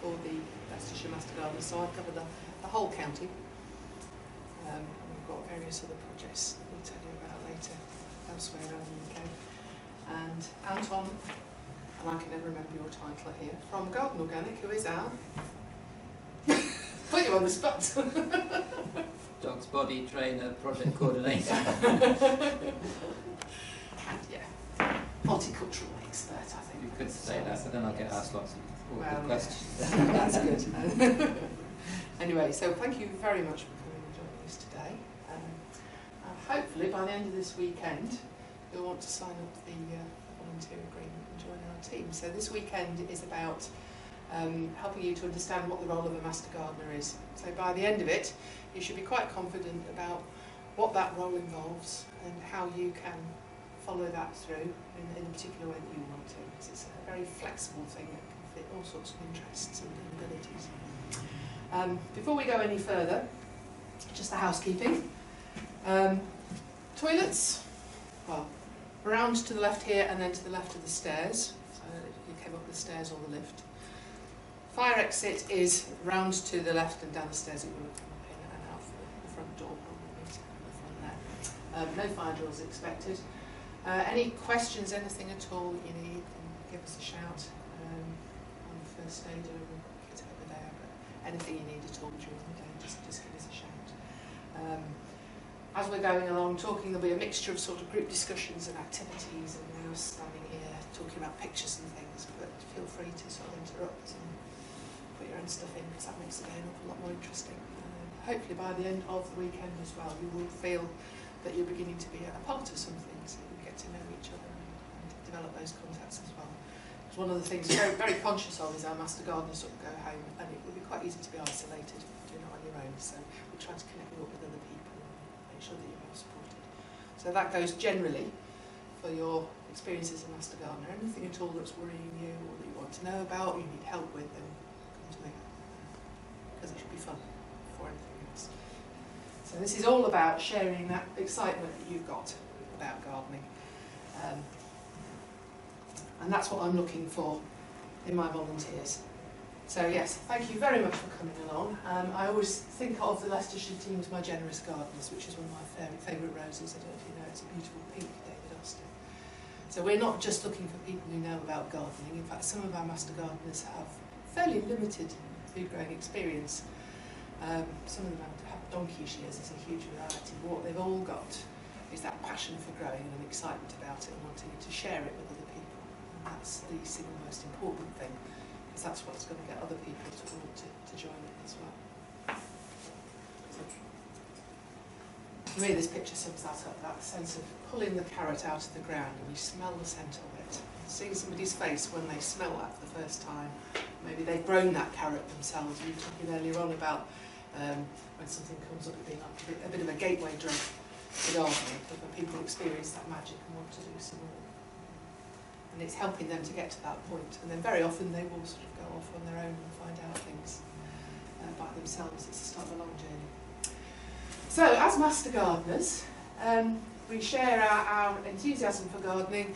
for the Leicestershire Master Gardeners, so I cover the whole county. And we've got various other projects that we'll tell you about later elsewhere around the UK. And Anton, and I can never remember your title here, from Garden Organic, who is our... Put you on the spot. Dog's body trainer, project coordinator. And yeah, horticultural expert, I think. You could say that, but then I'll get asked lots of awkward questions. That's good. Anyway, so thank you very much for coming and joining us today. And hopefully by the end of this weekend, you'll want to sign up the volunteer agreement and join our team. So this weekend is about helping you to understand what the role of a Master Gardener is. So by the end of it, you should be quite confident about what that role involves and how you can follow that through in a particular way that you want to. Because it's a very flexible thing that can fit all sorts of interests and abilities. Before we go any further, just the housekeeping. Toilets, well, round to the left here and then to the left of the stairs. So you came up the stairs or the lift. Fire exit is round to the left and down the stairs that you will come up in and out the front door on the front there. No fire drills expected. Any questions, anything at all that you need, then give us a shout on the first aid or we've got a kit over there. But anything you need at all during the day, just give us a shout. As we're going along talking, there'll be a mixture of sort of group discussions and activities, and we're standing here talking about pictures and things, but feel free to sort of interrupt and put your own stuff in, because that makes the day an awful lot more interesting. Hopefully by the end of the weekend as well, you will feel that you're beginning to be a part of something, so you get to know each other and develop those contacts as well. Because one of the things we're very conscious of is our Master Gardeners sort of go home, and it would be quite easy to be isolated doing it on your own, so we try to connect you up with other people and make sure that you're well supported. So that goes generally for your experience as a Master Gardener. Anything at all that's worrying you or that you want to know about or you need help with, then come to me, because it should be fun before anything else. So this is all about sharing that excitement that you've got about gardening. And that's what I'm looking for in my volunteers. So yes, thank you very much for coming along. I always think of the Leicestershire team as my generous gardeners, which is one of my favourite roses. I don't know if you know, it's a beautiful pink David Austin. So we're not just looking for people who know about gardening. In fact, some of our Master Gardeners have fairly limited food growing experience. Some of them have donkey shears, there's a huge variety. What they've all got is that passion for growing and an excitement about it and wanting to share it with other people. And that's the single most important thing, because that's what's going to get other people to want to join it as well. For me, this picture sums that up, that sense of pulling the carrot out of the ground and you smell the scent of it. Seeing somebody's face when they smell that for the first time. Maybe they've grown that carrot themselves. We were talking earlier on about when something comes up being like a bit of a gateway drug to gardening, when people experience that magic and want to do some more. And it's helping them to get to that point. And then very often they will sort of go off on their own and find out things by themselves. It's the start of a long journey. So, as Master Gardeners, we share our enthusiasm for gardening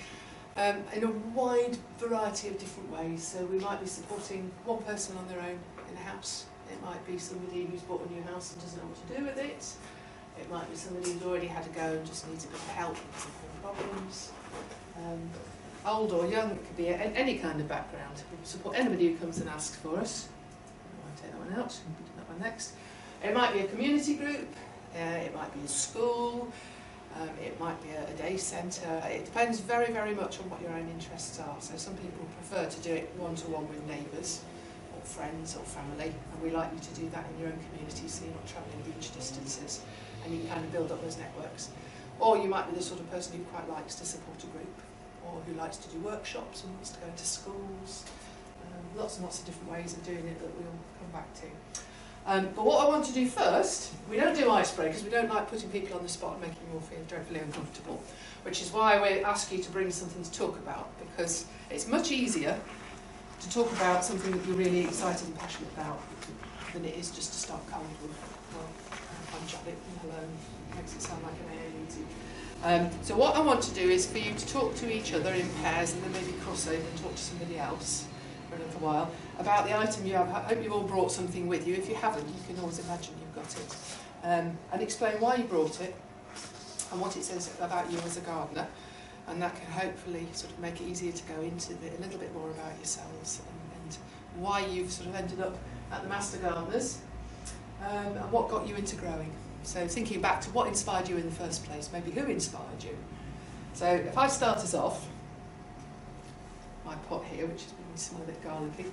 in a wide variety of different ways. So we might be supporting one person on their own in a house. It might be somebody who's bought a new house and doesn't know what to do with it. It might be somebody who's already had a go and just needs a bit of help with some problems. Old or young, it could be any kind of background. We support anybody who comes and asks for us. I won't take that one out, we'll do that one next. It might be a community group, it might be a school, it might be a day centre. It depends very, very much on what your own interests are. So some people prefer to do it one-to-one with neighbours, or friends or family, and we like you to do that in your own community so you're not travelling huge distances and you can kind of build up those networks. Or you might be the sort of person who quite likes to support a group, or who likes to do workshops and wants to go into schools. Lots and lots of different ways of doing it that we'll come back to. But what I want to do first, we don't do icebreakers, we don't like putting people on the spot and making them all feel dreadfully uncomfortable, which is why we ask you to bring something to talk about, because it's much easier to talk about something that you're really excited and passionate about than it is just to start cold with, well, I'm Janet, and hello, makes it sound like an AA meeting. So what I want to do is for you to talk to each other in pairs and then maybe cross over and talk to somebody else. for a little while about the item you have. I hope you've all brought something with you. If you haven't, you can always imagine you've got it. And explain why you brought it and what it says about you as a gardener. And that can hopefully sort of make it easier to go into a little bit more about yourselves and why you've sort of ended up at the Master Gardeners and what got you into growing. So thinking back to what inspired you in the first place, maybe who inspired you. So if I start us off, my pot here, which is making me smell a bit garlicky,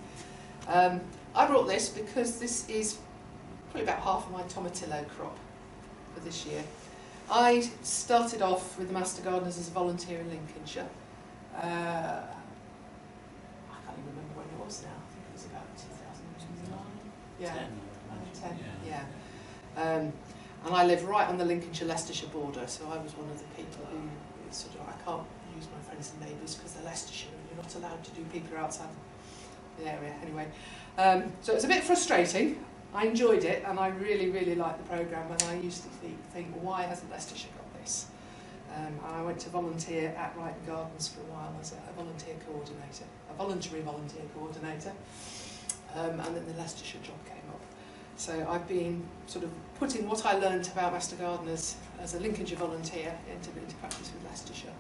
I brought this because this is probably about half of my tomatillo crop for this year. I started off with the Master Gardeners as a volunteer in Lincolnshire. I can't even remember when it was now. I think it was about 2009. Yeah, 10. Yeah. And I live right on the Lincolnshire-Leicestershire border, so I was one of the people who sort of, I can't use my friends and neighbours because they're Leicestershire and you're not allowed to do people who are outside the area anyway. So it was a bit frustrating. I enjoyed it and I really, really liked the programme, and I used to think, well, why hasn't Leicestershire got this? And I went to volunteer at Ryton Gardens for a while as a volunteer coordinator, a voluntary volunteer coordinator, and then the Leicestershire job came up. So I've been sort of putting what I learned about Master Gardeners as a Lincolnshire volunteer into practice with Leicestershire,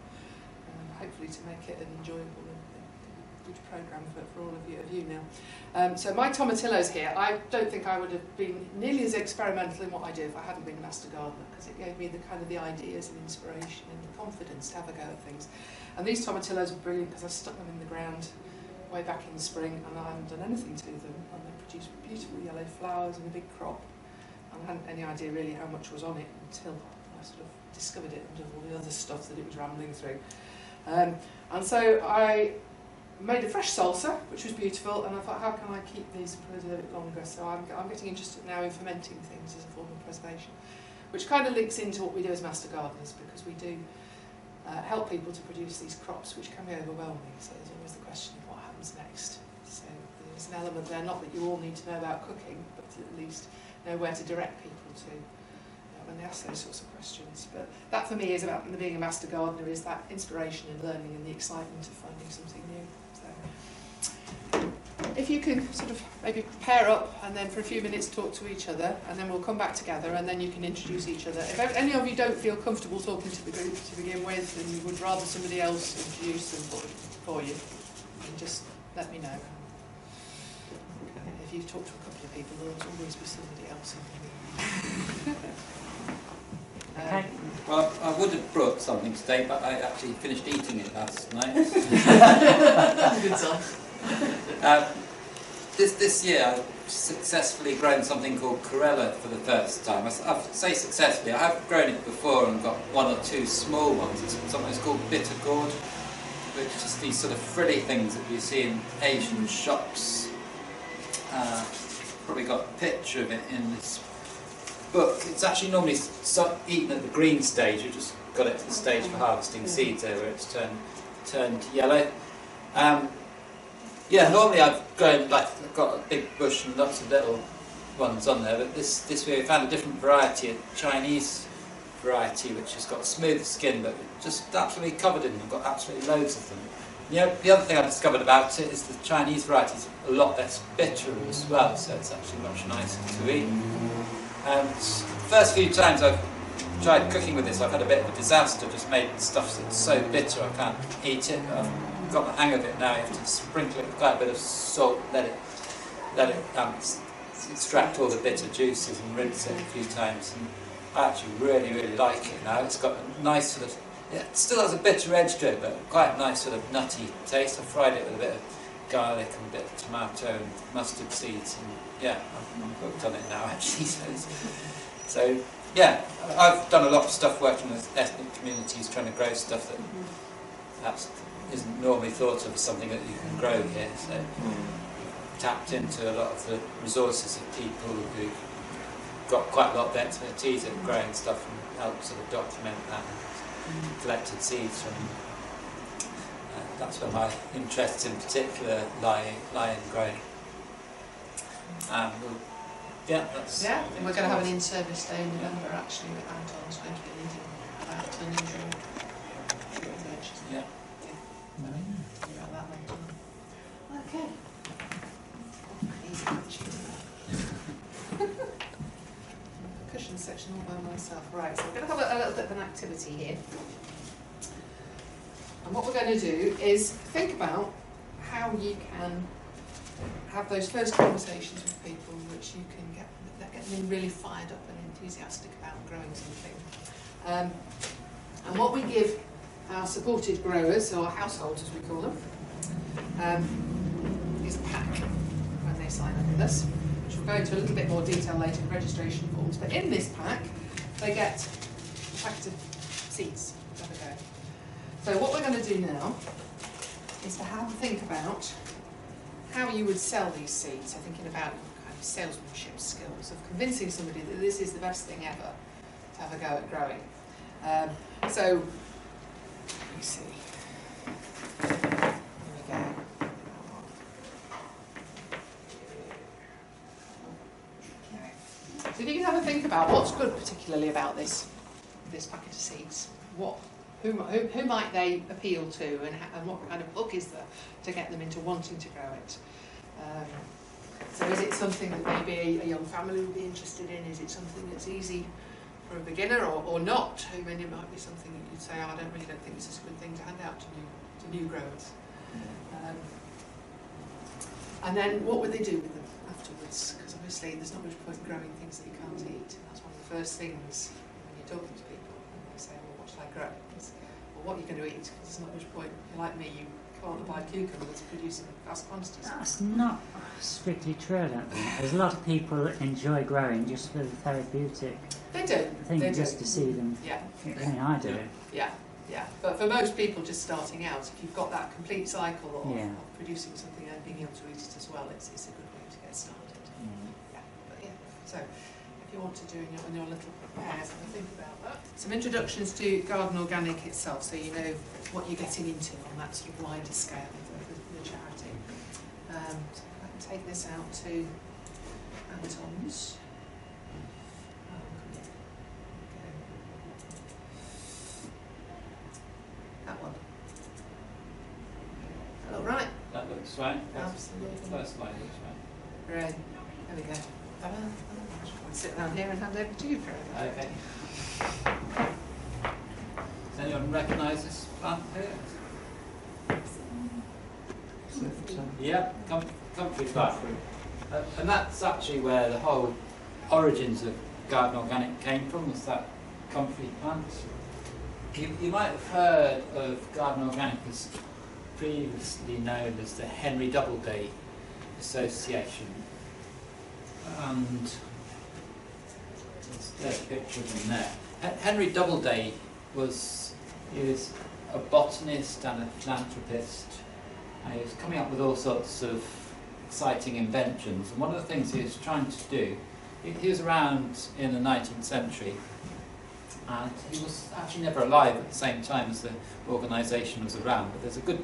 hopefully to make it an enjoyable and good programme for all of you now. So my tomatillos here, I don't think I would have been nearly as experimental in what I do if I hadn't been a Master Gardener, because it gave me the kind of the ideas and inspiration and the confidence to have a go at things. And these tomatillos are brilliant because I stuck them in the ground way back in the spring and I hadn't done anything to them, and they produced beautiful yellow flowers and a big crop. And I hadn't any idea really how much was on it until I sort of discovered it under all the other stuff that it was rambling through. And so I made a fresh salsa, which was beautiful, and I thought, how can I keep these and preserve it longer? So I'm getting interested now in fermenting things as a form of preservation, which kind of links into what we do as Master Gardeners, because we do help people to produce these crops, which can be overwhelming. So there's always the question of what happens next. So there's an element there, not that you all need to know about cooking, but to at least know where to direct people to when they ask those sorts of questions. But that for me is about being a Master Gardener, is that inspiration and learning and the excitement of finding something new. So if you can sort of maybe pair up and then for a few minutes talk to each other, and then we'll come back together and then you can introduce each other. If any of you don't feel comfortable talking to the group to begin with and you would rather somebody else introduce them for you, then just let me know. If you've talked to a couple of people, there'll always be somebody else in the room. Okay. Well, I would have brought something today, but I actually finished eating it last night. Good song. This year I've successfully grown something called Corella for the first time. I say successfully, I have grown it before and got one or two small ones. It's something that's called bitter gourd, which is just these sort of frilly things that you see in Asian shops. Probably got a picture of it in this book. It's actually normally eaten at the green stage. You just got it at the stage for harvesting seeds there, where it's turned yellow. Yeah, normally I've got a big bush and lots of little ones on there, but this year I found a different variety, a Chinese variety, which has got smooth skin, but just absolutely covered in them. I've got absolutely loads of them. You know, the other thing I discovered about it is the Chinese variety is a lot less bitter as well, so it's actually much nicer to eat. The first few times I've tried cooking with this, I've had a bit of a disaster. Just made stuff that's so bitter I can't eat it. I've got the hang of it now. You have to sprinkle it with quite a bit of salt, let it extract all the bitter juices and rinse it a few times. And I actually really, really like it now. It's got a nice sort of, it still has a bitter edge to it, but quite a nice sort of nutty taste. I fried it with a bit of garlic and a bit of tomato and mustard seeds, and yeah, I'm hooked on it now actually. So yeah, I've done a lot of stuff working with ethnic communities, trying to grow stuff that perhaps isn't normally thought of as something that you can grow here. So tapped into a lot of the resources of people who got quite a lot of expertise at growing stuff and helped sort of document that and collected seeds from. That's where my interests in particular lie in growing. Yeah, that's. Yeah, and we're going to have an in-service day in November actually with Anton's going to be leading that unusual veg. Yeah. About that later on. Okay. Cushion section all by myself. Right, so I'm going to have a little bit of an activity here. And what we're going to do is think about how you can have those first conversations with people in which you can get them really fired up and enthusiastic about growing something. And what we give our supported growers, or households as we call them, is a pack when they sign up with us, which we'll go into a little bit more detail later in registration forms. But in this pack, they get a packet of seeds. There we go. So what we're going to do now is to have a think about how you would sell these seeds. So thinking about kind of salesmanship skills of convincing somebody that this is the best thing ever to have a go at growing. So let me see. Here we go. Okay. So if you can have a think about what's good particularly about this packet of seeds. Who might they appeal to, and what kind of hook is there to get them into wanting to grow it? So is it something that maybe a young family would be interested in? Is it something that's easy for a beginner or not? I mean, it might be something that you'd say, oh, I really don't think this is a good thing to hand out to new growers. And then what would they do with them afterwards? Because obviously there's not much point in growing things that you can't eat. That's one of the first things when you're talking to people. And they say, well, what should I grow? Well, what are you going to eat? Because there's not much point. If you're like me, you can't buy cucumbers producing vast quantities. That's not strictly true, I don't think. There's a lot of people that enjoy growing just for the therapeutic. They do. I think they just do. to see them. Yeah. I mean, I do. Yeah. Yeah. But for most people just starting out, if you've got that complete cycle of producing something and being able to eat it as well, it's a good way to get started. Yeah. But yeah. So if you want to do in your little pairs, have a think about that. Some introductions to Garden Organic itself, so you know what you're getting into on that sort of wider scale of the charity. So I can take this out to Anton's. That one. All right. That looks right. Absolutely. First line looks right. Right. There we go. I'll sit down here and hand over to you, Fred. Okay. Does anyone recognise this plant here? Yeah, comfrey plant. And that's actually where the whole origins of Garden Organic came from, was that comfrey plant. You might have heard of Garden Organic as previously known as the Henry Doubleday Association. And there's a picture of him there. Henry Doubleday was a botanist and a philanthropist, and he was coming up with all sorts of exciting inventions. And one of the things he was trying to do, he was around in the 19th century, and he was actually never alive at the same time as the organisation was around, but there's a good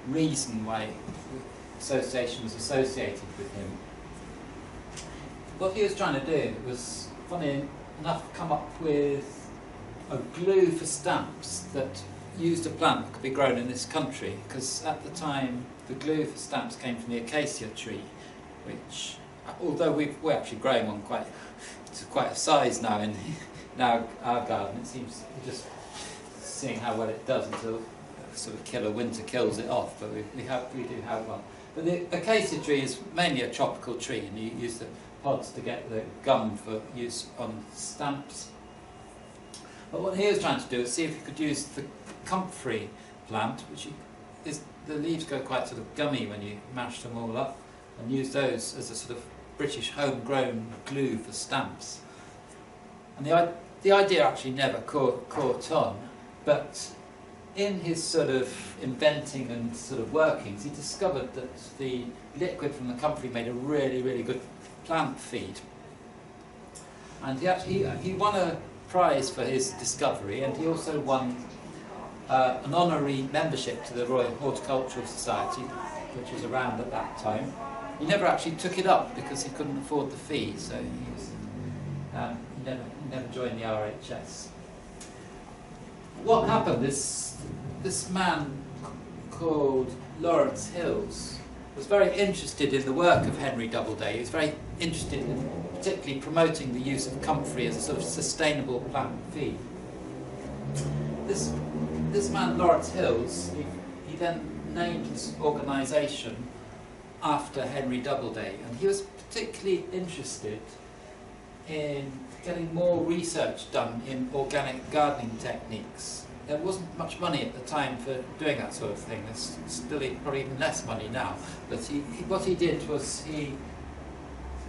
reason why the association was associated with him. What he was trying to do was, funny enough, come up with a glue for stamps that used a plant that could be grown in this country, because at the time the glue for stamps came from the acacia tree, which, although we're actually growing one to quite a size now in our garden, it seems just seeing how well it does until sort of killer winter kills it off, but we do have one. But the acacia tree is mainly a tropical tree, and you use the pods to get the gum for use on stamps. But what he was trying to do is see if he could use the comfrey plant, which the leaves go quite sort of gummy when you mash them all up, and use those as a sort of British homegrown glue for stamps. And the idea actually never caught on, but in his sort of inventing and sort of workings, he discovered that the liquid from the comfrey made a really, really good plant feed. And he won a prize for his discovery, and he also won an honorary membership to the Royal Horticultural Society, which was around at that time. He never actually took it up because he couldn't afford the fee, so he never joined the RHS. What happened is this man called Lawrence Hills was very interested in the work of Henry Doubleday. He was very interested in particularly promoting the use of comfrey as a sort of sustainable plant feed. This man, Lawrence Hills, he then named his organisation after Henry Doubleday, and he was particularly interested in getting more research done in organic gardening techniques. There wasn't much money at the time for doing that sort of thing. There's still probably even less money now. But what he did was he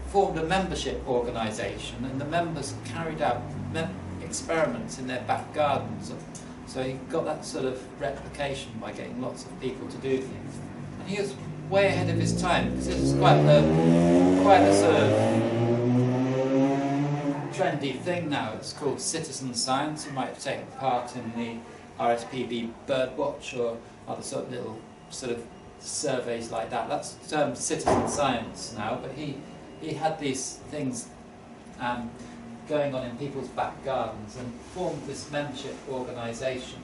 formed a membership organisation, and the members carried out experiments in their back gardens. So he got that sort of replication by getting lots of people to do things. And he was way ahead of his time, because this is quite a sort of trendy thing now. It's called citizen science. You might have taken part in the RSPB Birdwatch or other sort of little sort of surveys like that. That's termed citizen science now, but he had these things going on in people's back gardens and formed this membership organisation.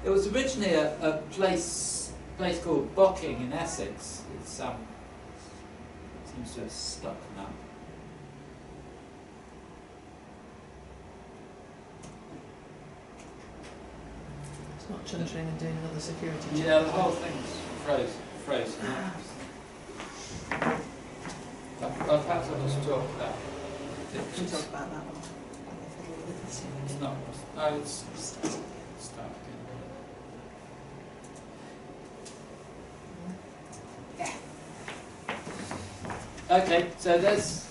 It was originally a place called Bocking in Essex. It seems to have stuck now. It's not chuntering and doing another security check. Yeah, the whole thing's frozen. Well, perhaps I'll just talk about it. We can talk about that one. It's not. Oh, it's start again. Yeah. Okay, so there's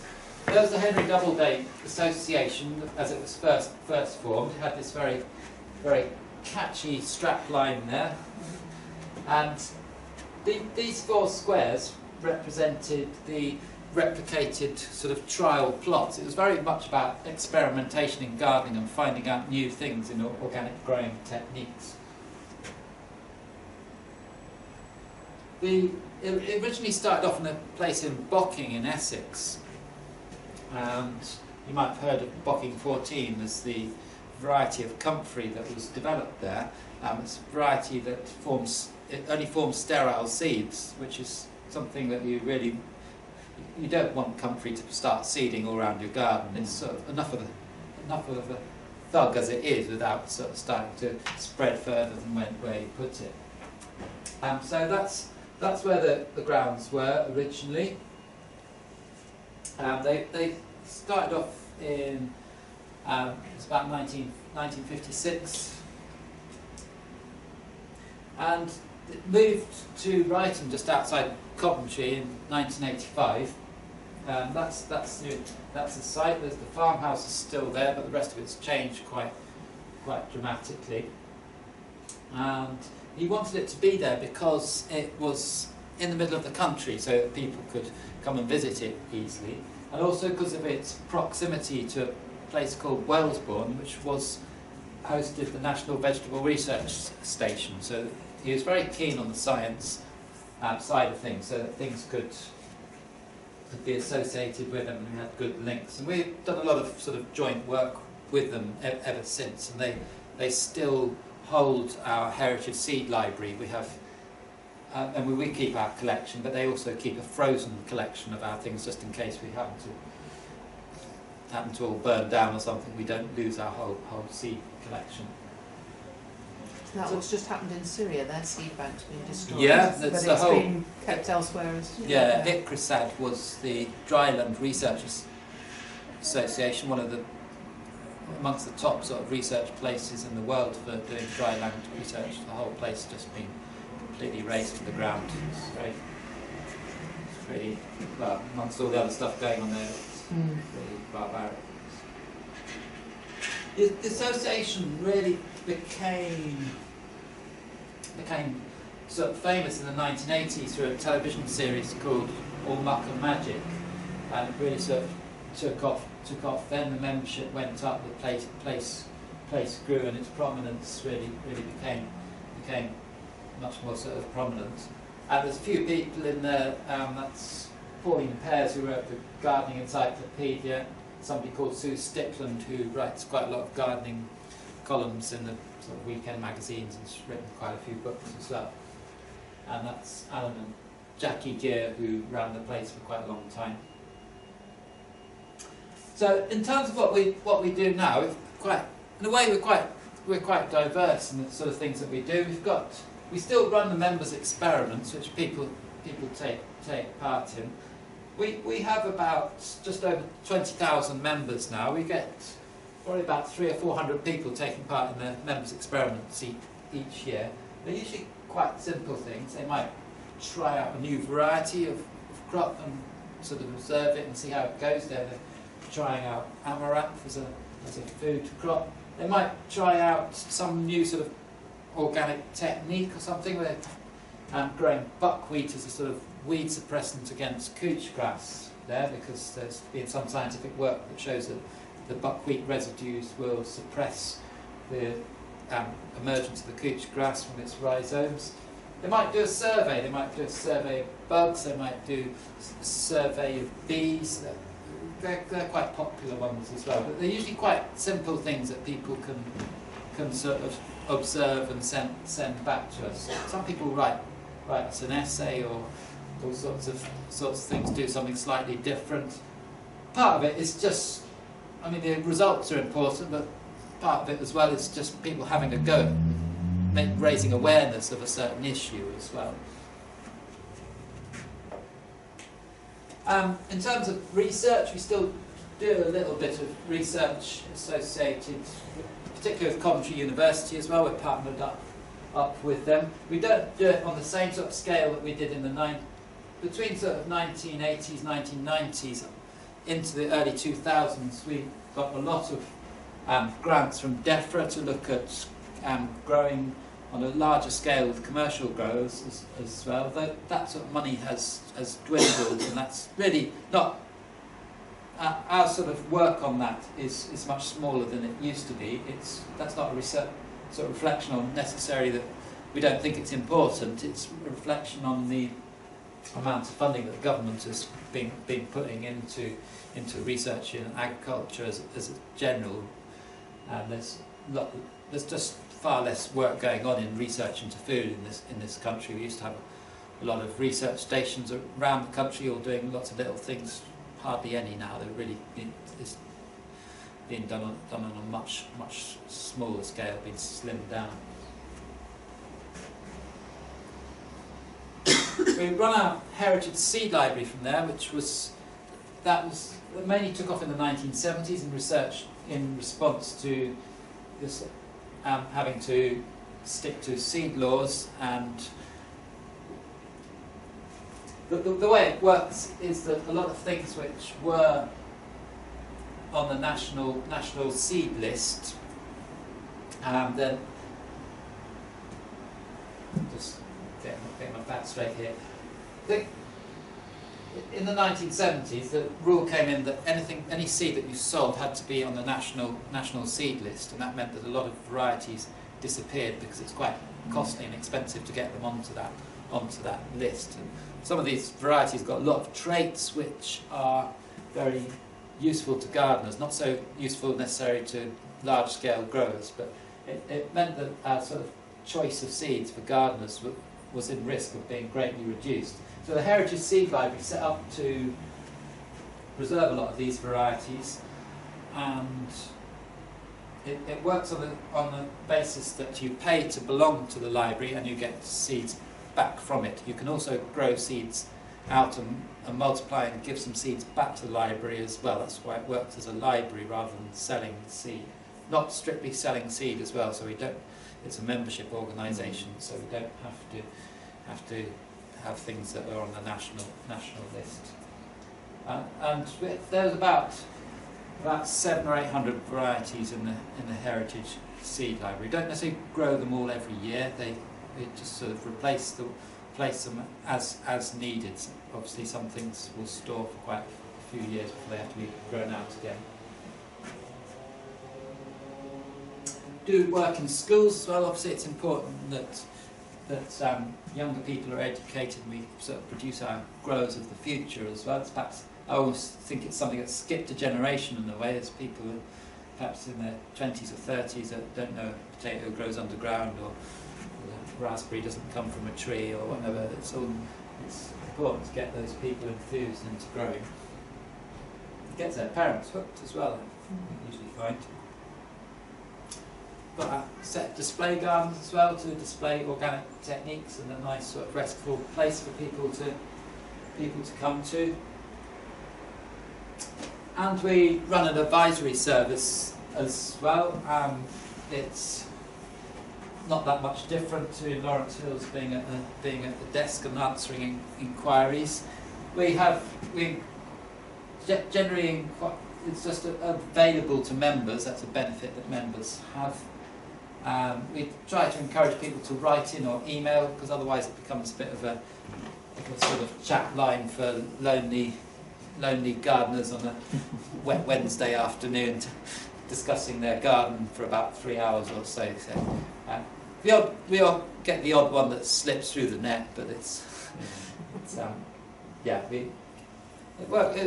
the Henry Doubleday Association as it was first formed. It had this very catchy strap line there, and these 4 squares represented the replicated sort of trial plots. It was very much about experimentation in gardening and finding out new things in organic growing techniques. It originally started off in a place in Bocking in Essex, and you might have heard of Bocking 14 as the variety of comfrey that was developed there. It's a variety that only forms sterile seeds, which is something that you don't want comfrey to start seeding all around your garden. It's sort of enough of a thug as it is without sort of starting to spread further than where you put it. So that's where the grounds were originally. They started off in it's about 1956, and moved to Brighton just outside Coventry in 1985. That's the site. The farmhouse is still there, but the rest of it's changed quite dramatically. And he wanted it to be there because it was in the middle of the country, so that people could come and visit it easily, and also because of its proximity to a place called Wellesbourne, which hosted the National Vegetable Research Station. So he was very keen on the science side of things, so that things could be associated with them, and we had good links. And we've done a lot of sort of joint work with them ever since, and they still hold our heritage seed library. We have, and we keep our collection, but they also keep a frozen collection of our things, just in case we happen to all burn down or something. We don't lose our whole seed collection. That's what's just happened in Syria. Their seed bank's been destroyed. Yeah, but that's it's been kept elsewhere. Yeah, ICRISAD was the Dryland Researchers Association, one of amongst the top sort of research places in the world for doing dryland research. The whole place has just been completely razed to the ground. It's pretty, well, amongst all the other stuff going on there, it's pretty barbaric. The association really became sort of famous in the 1980s through a television series called All Muck and Magic, and it really sort of took off. Then the membership went up, the place grew, and its prominence really became much more sort of prominent. And there's a few people in there. That's Pauline Pears, who wrote the Gardening Encyclopedia. Somebody called Sue Stickland, who writes quite a lot of gardening columns in the sort of weekend magazines, and has written quite a few books as well. and that's Alan and Jackie Gear, who ran the place for quite a long time. So in terms of what we do now, in a way we're quite diverse in the sort of things that we do. We still run the members' experiments, which people take part in. We have about just over 20,000 members now. We get probably about 300 or 400 people taking part in the members' experiments each year. They're usually quite simple things. They might try out a new variety of crop and sort of observe it and see how it goes. They're trying out amaranth as a food crop. They might try out some new sort of organic technique or something. Where they're growing buckwheat as a sort of weed suppressant against couch grass there, because there's been some scientific work that shows that the buckwheat residues will suppress the emergence of the couch grass from its rhizomes. They might do a survey. They might do a survey of bugs. They might do a survey of bees. They're quite popular ones as well. But they're usually quite simple things that people can sort of observe and send back to us. Some people write us an essay or all sorts of things, do something slightly different. Part of it is just, I mean, the results are important, but part of it as well is just people having a go at raising awareness of a certain issue as well. In terms of research, we still do a little bit of research associated, particularly with Coventry University as well. We're partnered up with them. We don't do it on the same sort of scale that we did in between sort of 1980s, 1990s into the early 2000s. We got a lot of grants from DEFRA to look at growing on a larger scale with commercial growers as well. That sort of money has dwindled, and that's really not our sort of work on that is much smaller than it used to be. That's not a research sort of reflection on necessarily that we don't think it's important. It's a reflection on the amount of funding that the government has been putting into research in agriculture as a general, and there's just far less work going on in research into food in this country. We used to have a lot of research stations around the country all doing lots of little things. Hardly any now. They're really it's being done on a much smaller scale, being slimmed down. We run our heritage seed library from there, that mainly took off in the 1970s in research in response to this having to stick to seed laws, and the way it works is that a lot of things which were on the national seed list, then just getting my facts straight here. In the 1970s, the rule came in that any seed that you sold had to be on the national seed list, and that meant that a lot of varieties disappeared because it's quite costly and expensive to get them onto that list. And some of these varieties got a lot of traits which are very useful to gardeners, not so useful necessarily to large-scale growers, but it meant that our sort of choice of seeds for gardeners was in risk of being greatly reduced. So the Heritage Seed Library set up to preserve a lot of these varieties, and it works on the basis that you pay to belong to the library and you get seeds back from it. You can also grow seeds out and multiply and give some seeds back to the library as well. That's why it works as a library rather than selling seed. Not strictly selling seed as well, so we don't. It's a membership organisation, so we don't have to have things that are on the national list. And there's about 700 or 800 varieties in the Heritage Seed Library. We don't necessarily grow them all every year. They just sort of replace them as needed. Obviously, some things will store for quite a few years before they have to be grown out again. Do work in schools as well. Obviously, it's important that younger people are educated, and we sort of produce our growers of the future as well. It's perhaps, I always think it's something that's skipped a generation in a way, as people who perhaps in their 20s or 30s that don't know a potato grows underground or raspberry doesn't come from a tree or whatever. It's important to get those people enthused into growing. It gets their parents hooked as well, I usually find. Got a set of display gardens as well to display organic techniques and a nice sort of restful place for people to come to. And we run an advisory service as well. It's not that much different to Lawrence Hills being at the desk and answering inquiries. Generally it's just available to members. That's a benefit that members have. We try to encourage people to write in or email, because otherwise it becomes a bit of a sort of chat line for lonely gardeners on a wet Wednesday afternoon discussing their garden for about 3 hours or so. We all get the odd one that slips through the net, but it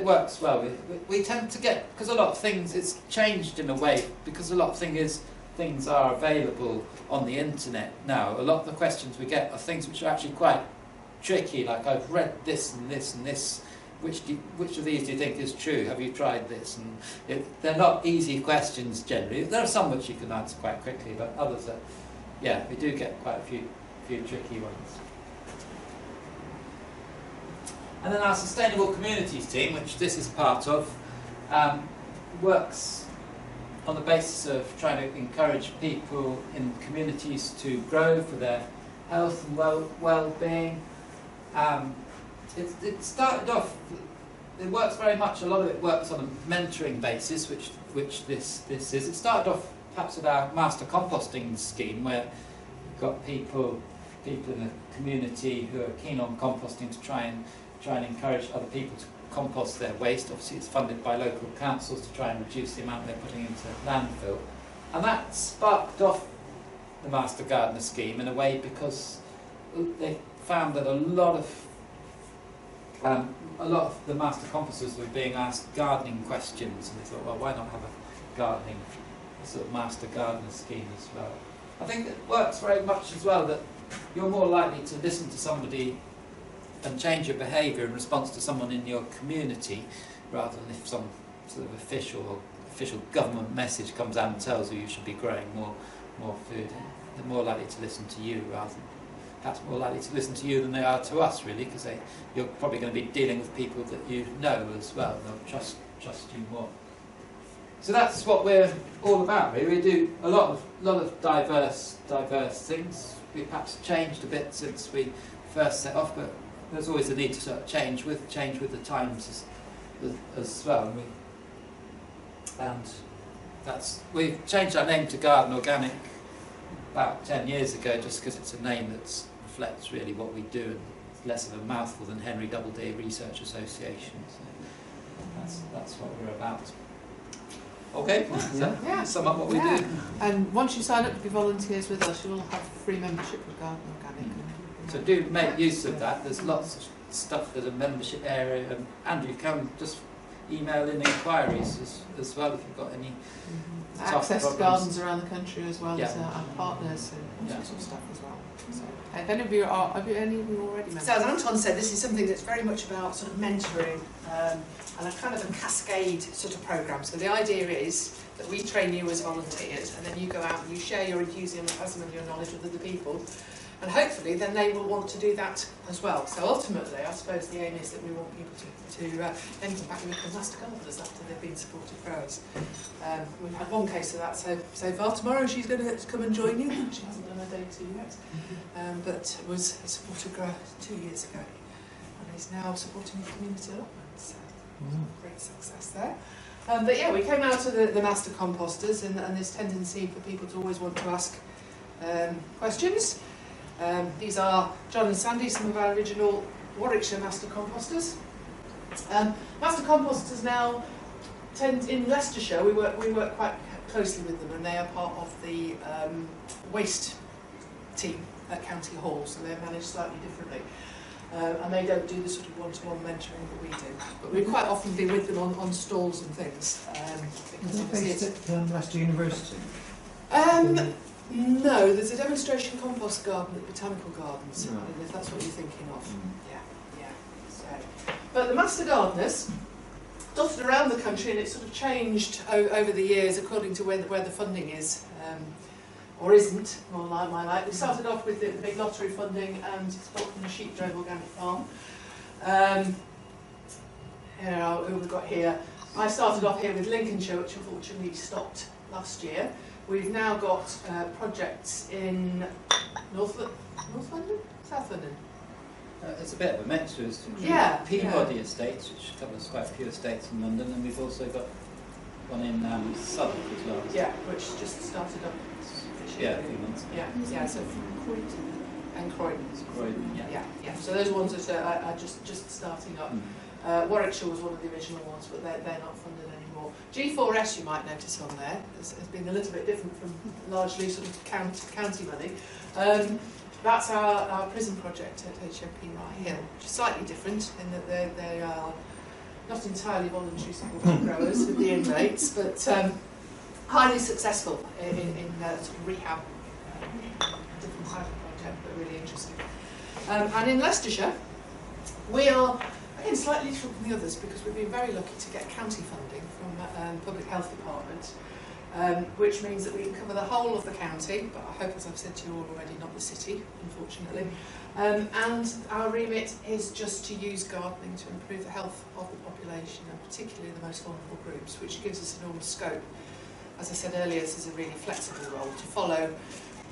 works well. We tend to get, because a lot of things, it's changed in a way, because a lot of things are available on the internet now. A lot of the questions we get are things which are actually quite tricky, like I've read this and this and this. Which of these do you think is true? Have you tried this? And they're not easy questions generally. There are some which you can answer quite quickly, but others are, we do get quite a few tricky ones. And then our Sustainable Communities team, which this is part of, works on the basis of trying to encourage people in communities to grow for their health and well-being. It started off, it works very much, a lot of it works on a mentoring basis, which this is. It started off perhaps with our master composting scheme, where we've got people in the community who are keen on composting to try and encourage other people to compost their waste. Obviously it's funded by local councils to try and reduce the amount they're putting into landfill. And that sparked off the Master Gardener scheme in a way, because they found that a lot of the master composters were being asked gardening questions, and they thought, well, why not have a sort of master gardener scheme as well? I think it works very much as well that you're more likely to listen to somebody and change your behaviour in response to someone in your community, rather than if some sort of official government message comes out and tells you should be growing more food. They're more likely to listen to you, rather than perhaps more likely to listen to you than they are to us, really, because you're probably going to be dealing with people that you know as well. They'll trust you more. So that's what we're all about, really. We do a lot of diverse things. We perhaps changed a bit since we first set off, but there's always a need to sort of change with the times as well. And we've changed our name to Garden Organic about 10 years ago, just because it's a name that reflects really what we do, and it's less of a mouthful than Henry Doubleday Research Association. So that's what we're about. Okay, sum up what we do. And once you sign up to be volunteers with us, you will have free membership with Garden Organic. So do make use of that. There's lots of stuff, there's a membership area, and Andrew, you can just email in inquiries as well if you've got any access to gardens around the country as well as Yeah. our partners and all sorts of stuff as well. So, if any of you have any of you already members? So as Anton said, this is something that's very much about sort of mentoring and a kind of a cascade sort of programme. So the idea is that we train you as volunteers, and then you go out and you share your enthusiasm and your knowledge with other people. And hopefully then they will want to do that as well. So ultimately, I suppose the aim is that we want people to then come back and become master gardeners after they've been supported growers. We've had one case of that so far. Tomorrow she's going to come and join you. She hasn't done her day 2 yet, but was a supported grower 2 years ago, and is now supporting the community allotment. So great success there. But yeah, we came out of the master composters, and this tendency for people to always want to ask questions. These are John and Sandy, some of our original Warwickshire master composters. Master composters now in Leicestershire, we work quite closely with them, and they are part of the waste team at County Hall, so they're managed slightly differently. And they don't do the sort of one-to-one mentoring that we do, but we quite often be with them on stalls and things. Because Is it based at Leicester University? No, there's a demonstration compost garden at Botanical Gardens, Right. if that's what you're thinking of. Mm. Yeah, yeah. So, but the Master Gardeners, dotted around the country, and it's sort of changed over the years according to where the funding is, or isn't, more like my life. We started off with the big lottery funding and support from the Sheepdrove Organic Farm. Who we've got here. I started off here with Lincolnshire, which unfortunately stopped last year. We've now got projects in North London? South London? It's a bit of a mix. There's Yeah, Peabody Estates, which covers quite a few estates in London, and we've also got one in Southwark as well. Yeah, which just started up this year. Yeah, a few months ago. Yeah, so and Croydon. Croydon, yeah. Yeah. So those ones that are just starting up. Mm. Warwickshire was one of the original ones, but they're not funded anymore. G4S, you might notice on there, has been a little bit different from largely sort of county money. That's our prison project at HMP Rye Hill, which is slightly different in that they are not entirely voluntary supported growers with the inmates, but highly successful in sort of rehab, different type of project, but really interesting. And in Leicestershire, we are, again, slightly different from the others because we've been very lucky to get county funding from the Public Health Department, which means that we can cover the whole of the county, but I hope, as I've said to you all already, not the city, unfortunately. And our remit is just to use gardening to improve the health of the population, and particularly the most vulnerable groups, which gives us enormous scope. As I said earlier, this is a really flexible role to follow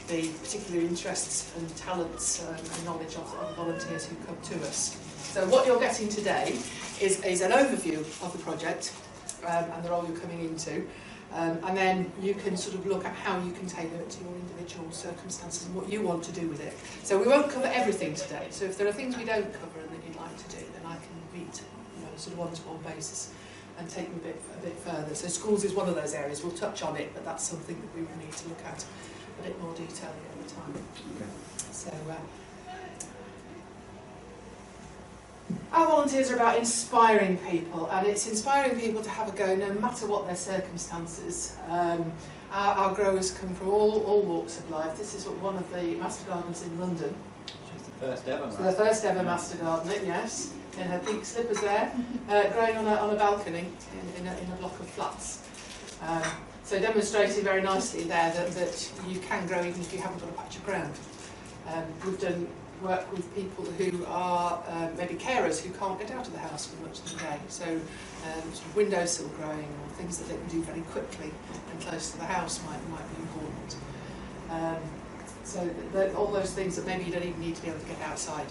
the particular interests and talents and knowledge of the volunteers who come to us. So what you're getting today is an overview of the project and the role you're coming into. And then you can sort of look at how you can tailor it to your individual circumstances and what you want to do with it. So we won't cover everything today. So if there are things we don't cover and that you'd like to do, then I can meet on a sort of one-to-one basis and take them a bit further. So schools is one of those areas. We'll touch on it, but that's something that we will need to look at a bit more detail at the time. Okay. So our volunteers are about inspiring people, and it's inspiring people to have a go no matter what their circumstances. Our growers come from all walks of life. This is one of the Master Gardens in London. She's the first ever. So the first ever Master Gardener, yes, in her pink slippers there, growing on a balcony in a block of flats. So demonstrating very nicely there that you can grow even if you haven't got a patch of ground. We've done work with people who are maybe carers who can't get out of the house for much of the day. So sort of windowsill growing or things that they can do very quickly and close to the house might be important. So all those things that maybe you don't even need to be able to get outside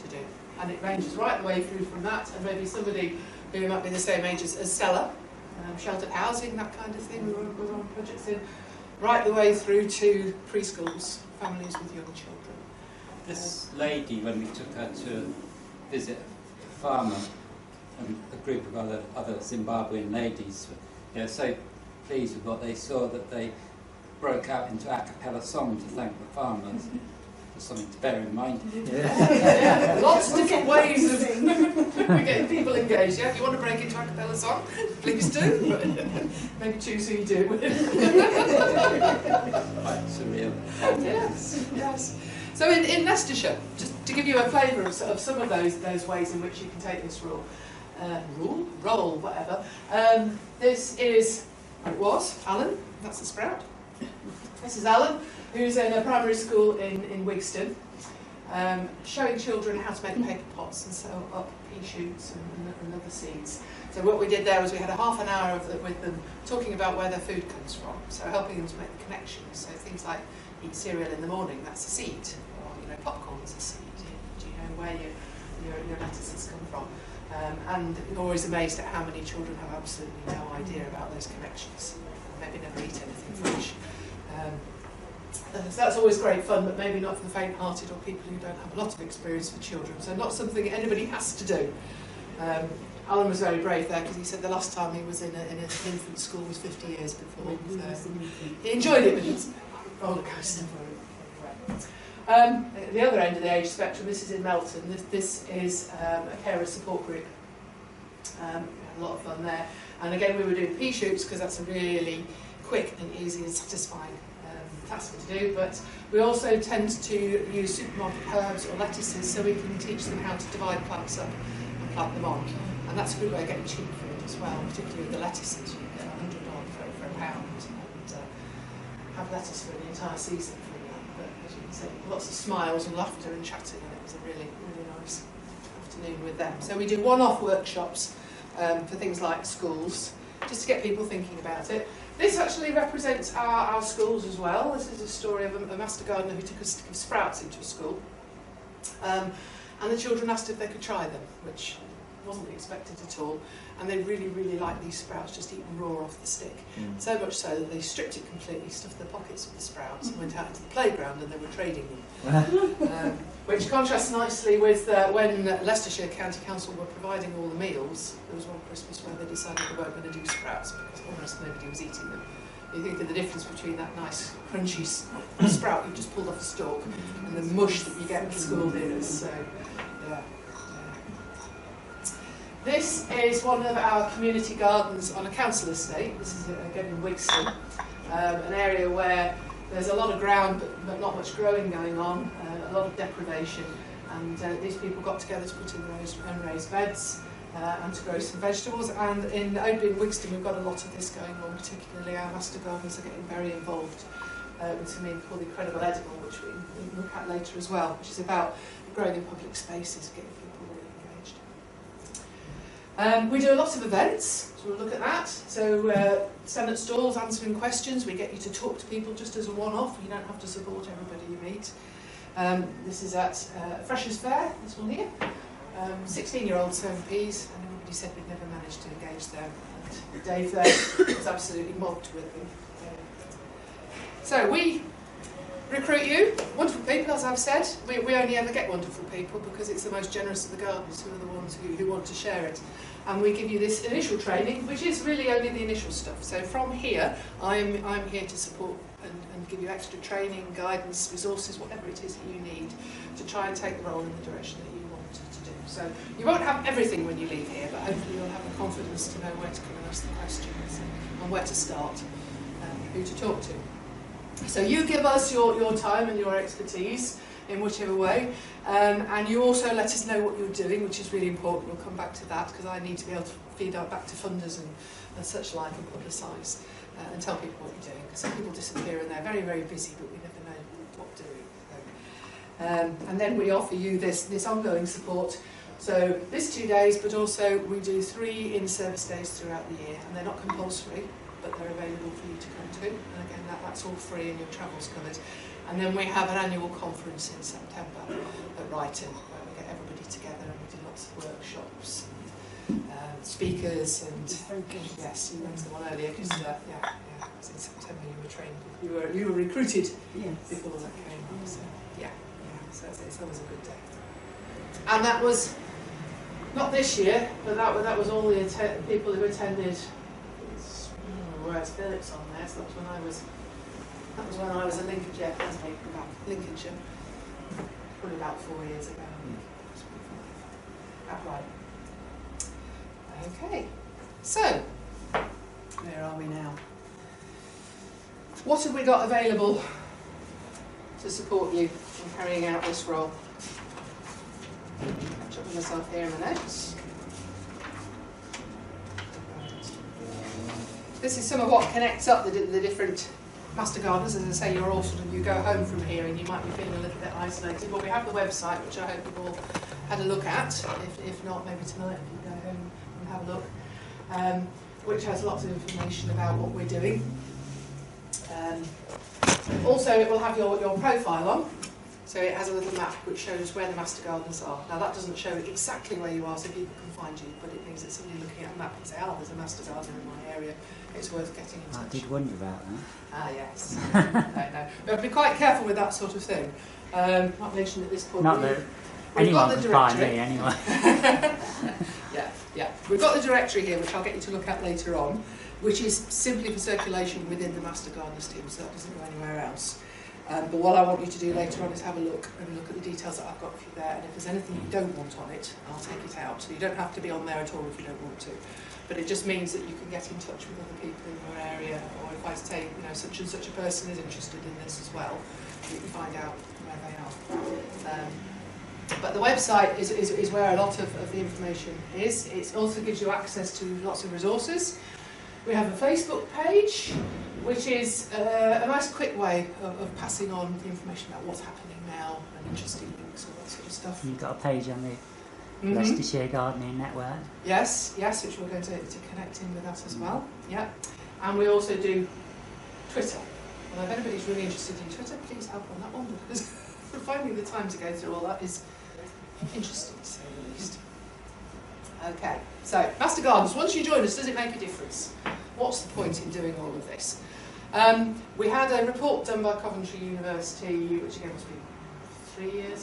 to do. And it ranges right the way through from that, and maybe somebody who might be the same age as Stella, sheltered housing, that kind of thing, we're on projects in, right the way through to preschools, families with young children. This lady, when we took her to visit a farmer and a group of other Zimbabwean ladies, were so pleased with what they saw that they broke out into a cappella song to thank the farmers. There's something to bear in mind. Yeah, lots of different ways of getting people engaged. Yeah, if you want to break into a cappella song, please do. Maybe choose who you do. Quite surreal. Yes, yes. So in Leicestershire, just to give you a flavour of some of those ways in which you can take this role, whatever. This was Alan. That's the sprout. This is Alan, who's in a primary school in Wigston, showing children how to make paper pots and sew up pea shoots and other seeds. So what we did there was we had a half an hour with them talking about where their food comes from, so helping them to make the connections. So things like eat cereal in the morning, that's a seed, or popcorn's a seed. Do you know where your lettuces come from? And you're always amazed at how many children have absolutely no idea about those connections. Maybe never eat anything fresh. So that's always great fun, but maybe not for the faint-hearted or people who don't have a lot of experience with children. So not something anybody has to do. Alan was very brave there because he said the last time he was in an infant school was 50 years before. So he enjoyed it, but it was a roller coaster. The other end of the age spectrum, this is in Melton. This is a carer support group. We had a lot of fun there. And again, we were doing pea shoots because that's a really quick and easy and satisfying task to do, but we also tend to use supermarket herbs or lettuces so we can teach them how to divide plants up and plant them on. And that's a good way of getting cheap food as well, particularly with the lettuces. You can get $100 for a pound and have lettuce for the entire season from that. But as you can see, lots of smiles and laughter and chatting, and it was a really, really nice afternoon with them. So we do one-off workshops for things like schools, just to get people thinking about it. This actually represents our schools as well. This is a story of a master gardener who took us to give sprouts into a school. And the children asked if they could try them, which wasn't expected at all. And they really, really liked these sprouts, just eaten raw off the stick. So much so that they stripped it completely, stuffed their pockets with the sprouts, and went out into the playground and they were trading them. Which contrasts nicely with when Leicestershire County Council were providing all the meals. There was one Christmas where they decided they weren't going to do sprouts because almost nobody was eating them. You think of the difference between that nice crunchy sprout you just pulled off the stalk and the mush that you get with school dinners. So, yeah. This is one of our community gardens on a council estate. This is again in Wigston, an area where there's a lot of ground but not much growing going on, a lot of deprivation, and these people got together to put in their own raised beds and to grow some vegetables. And in Wigston we've got a lot of this going on, particularly our master gardeners are getting very involved with something called the Incredible Edible, which we look at later as well, which is about growing in public spaces, getting people really engaged. We do a lot of events, so we'll look at that. So stand at stalls answering questions. We get you to talk to people just as a one-off. You don't have to support everybody you meet. This is at Freshers' Fair, this one here. 16-year-olds sowing peas, and everybody said we'd never managed to engage them. And Dave there was absolutely mobbed with them. So we recruit you, wonderful people, as I've said. We only ever get wonderful people because it's the most generous of the gardeners who are the ones who want to share it. And we give you this initial training, which is really only the initial stuff. So from here, I'm here to support and give you extra training, guidance, resources, whatever it is that you need to try and take the role in the direction that you want to do. So you won't have everything when you leave here, but hopefully you'll have the confidence to know where to come and ask the questions and where to start and who to talk to. So you give us your time and your expertise in whichever way, and you also let us know what you're doing, which is really important. We'll come back to that because I need to be able to feed out back to funders and such like and publicise and tell people what you're doing, because some people disappear and they're very, very busy, but we never know what doing. And then we offer you this ongoing support. So this 2 days, but also we do 3 in-service days throughout the year, and they're not compulsory, but they're available for you to come to. And again, that's all free and your travel's covered. And then we have an annual conference in September at Ryton, where we get everybody together and we do lots of workshops, speakers, and yes, you went to the one earlier because it was in September. You were trained, you were recruited before that came on. So so it's always a good day. And that was not this year, but that was all the people who attended. Whereas Phillips on there, so that was when I was a Lincolnshire, Lincolnshire, probably about 4 years ago. Right. Okay, so where are we now? What have we got available to support you in carrying out this role? Catch up with myself here in the notes. This is some of what connects up the different master gardeners. As I say, you're all you go home from here and you might be feeling a little bit isolated, but we have the website, which I hope you've all had a look at. If not, maybe tonight you can go home and have a look, which has lots of information about what we're doing. Also, it will have your profile on. So it has a little map which shows where the master gardens are. Now that doesn't show exactly where you are so people can find you, but it means that somebody looking at a map can say, oh, there's a master gardener in my area, it's worth getting in touch. I did wonder about that. Ah, yes. No. But be quite careful with that sort of thing. Not mentioned at this point. Not that anyone can find me anyway. Yeah. We've got the directory here, which I'll get you to look at later on, which is simply for circulation within the master gardeners team, so that doesn't go anywhere else. But what I want you to do later on is have a look at the details that I've got for you there, and if there's anything you don't want on it, I'll take it out. So you don't have to be on there at all if you don't want to. but it just means that you can get in touch with other people in your area, or if I say, you know, such and such a person is interested in this as well, you can find out where they are. But the website is where a lot of the information is. It also gives you access to lots of resources. We have a Facebook page, which is a nice quick way of passing on the information about what's happening now and interesting links, all that sort of stuff. You've got a page on the Leicestershire Gardening Network. Yes, which we're going to connect in with that as well. Yeah, and we also do Twitter. Well, if anybody's really interested in Twitter, please help on that one, because finding the time to go through all that is interesting, to say the least. Okay, so Master Gardeners, once you join us, does it make a difference? What's the point in doing all of this? We had a report done by Coventry University, which again must be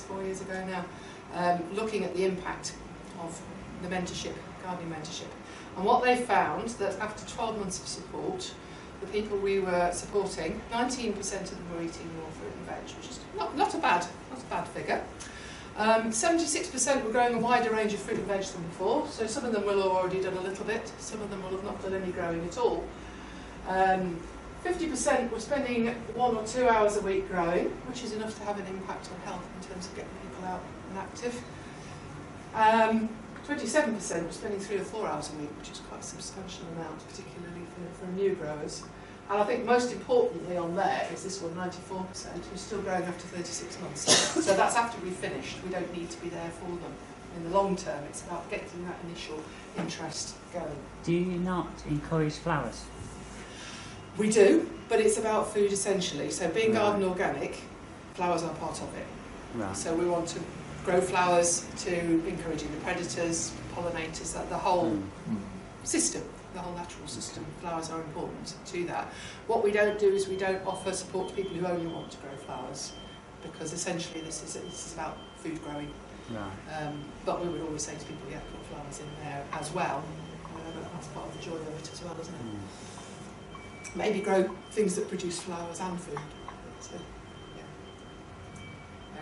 4 years ago now, looking at the impact of the mentorship, gardening mentorship. And what they found, that after 12 months of support, the people we were supporting, 19% of them were eating more fruit and veg, which is not a bad figure. 76% were growing a wider range of fruit and veg than before, so some of them will have already done a little bit, some of them will have not done any growing at all. 50% were spending 1 or 2 hours a week growing, which is enough to have an impact on health in terms of getting people out and active. 27% were spending 3 or 4 hours a week, which is quite a substantial amount, particularly for new growers. And I think most importantly on there is this one, 94%, who's still growing after 36 months. So that's after we've finished. We don't need to be there for them. In the long term, it's about getting that initial interest going. Do you not encourage flowers? We do, but it's about food essentially. So being garden organic, flowers are part of it. Right. So we want to grow flowers to encouraging the predators, pollinators, the whole system, the whole natural system. Flowers are important to that. What we don't do is we don't offer support to people who only want to grow flowers, because essentially this is about food growing. Right. But we would always say to people, yeah, put flowers in there as well. That's part of the joy of it as well, isn't it? Maybe grow things that produce flowers and food. So, yeah.